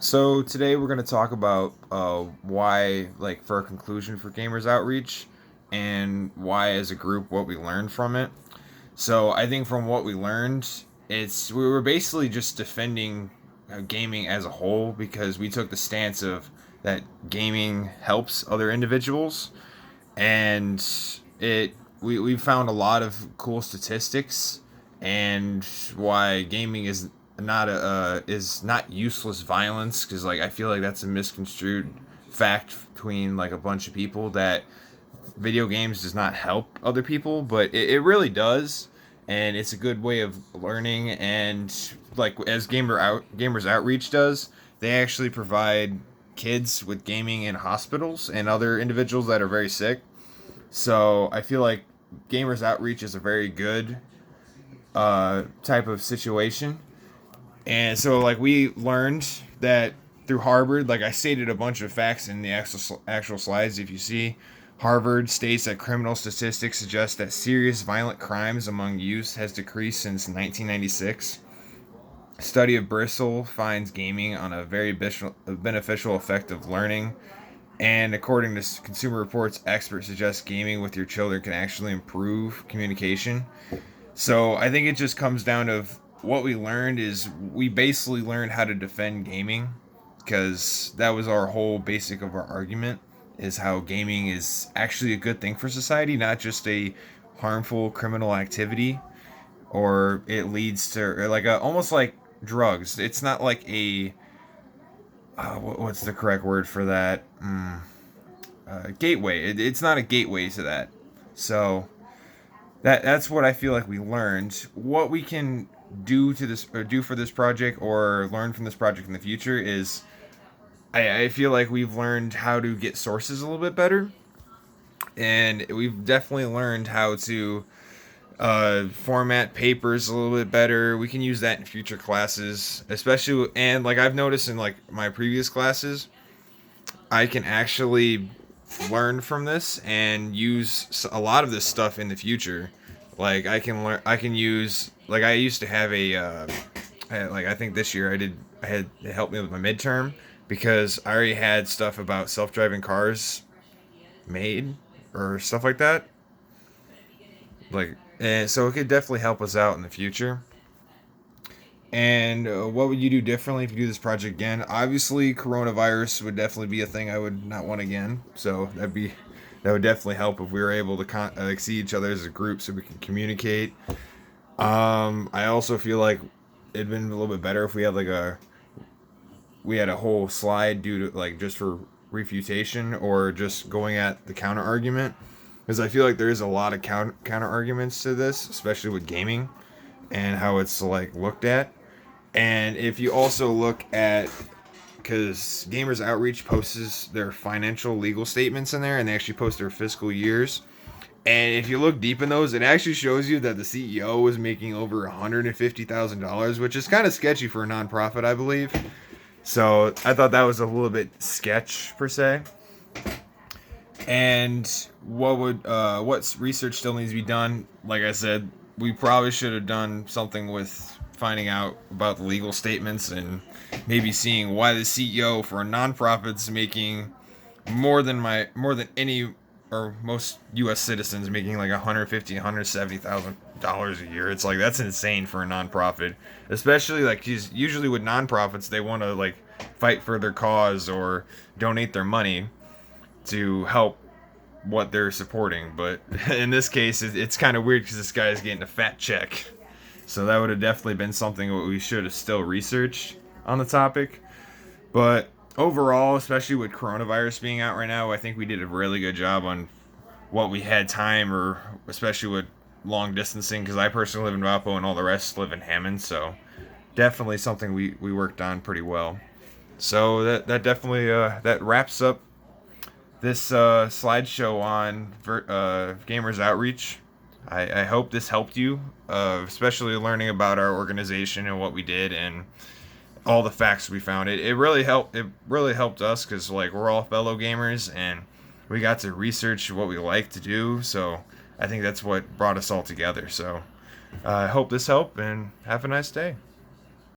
So today we're going to talk about why, for a conclusion for Gamers Outreach, and why, as a group, what we learned from it. So I think from what we learned, we were basically just defending gaming as a whole because we took the stance of that gaming helps other individuals, and we found a lot of cool statistics and why gaming is not useless violence, because I feel like that's a misconstrued fact between a bunch of people that video games does not help other people, but it really does, and it's a good way of learning. And as Gamers Outreach does, they actually provide kids with gaming in hospitals and other individuals that are very sick. So I feel like Gamers Outreach is a very good type of situation. And so we learned that through Harvard, I stated a bunch of facts in the actual slides. If you see, Harvard states that criminal statistics suggest that serious violent crimes among youth has decreased since 1996. A study of Bristol finds gaming on a very beneficial effect of learning. And according to Consumer Reports, experts suggest gaming with your children can actually improve communication. So I think it just comes down to what we learned is we basically learned how to defend gaming, because that was our whole basic of our argument, is how gaming is actually a good thing for society, not just a harmful criminal activity, or it leads to, or almost like drugs. It's not like a what's the correct word for that? Gateway. It's not a gateway to that. So that's what I feel like we learned. What we can do for this project, or learn from this project in the future, is I feel like we've learned how to get sources a little bit better, and we've definitely learned how to format papers a little bit better. We can use that in future classes, especially, and I've noticed in my previous classes, I can actually learn from this and use a lot of this stuff in the future. I can learn. I can use. I used to have I think this year I had it helped me with my midterm, because I already had stuff about self-driving cars made, or stuff like that. And so it could definitely help us out in the future. And what would you do differently if you do this project again? Obviously, coronavirus would definitely be a thing I would not want again. So that would definitely help if we were able to see each other as a group, so we can communicate. I also feel like it'd been a little bit better if we had a whole slide due to just for refutation, or just going at the counter argument, because I feel like there is a lot of counter arguments to this, especially with gaming and how it's looked at. And if you also look at, because Gamers Outreach posts their financial legal statements in there, and they actually post their fiscal years. And if you look deep in those, it actually shows you that the CEO was making over $150,000, which is kind of sketchy for a nonprofit, I believe. So I thought that was a little bit sketch per se. And what research still needs to be done? Like I said, we probably should have done something with finding out about the legal statements, and maybe seeing why the CEO for a nonprofit's making more than any, or most U.S. citizens making 150, $170,000 a year. It's that's insane for a nonprofit, especially usually with nonprofits, they want to fight for their cause or donate their money to help what they're supporting. But in this case, it's kind of weird because this guy is getting a fat check. So that would have definitely been something that we should have still researched on the topic. But overall, especially with coronavirus being out right now, I think we did a really good job on what we had time, or especially with long distancing, because I personally live in Valpo and all the rest live in Hammond. So definitely something we worked on pretty well. So that definitely that wraps up this slideshow on Gamers Outreach. I hope this helped you, especially learning about our organization and what we did, and all the facts we found. It really helped. It really helped us, because we're all fellow gamers, and we got to research what we like to do. So I think that's what brought us all together. So I hope this helped, and have a nice day.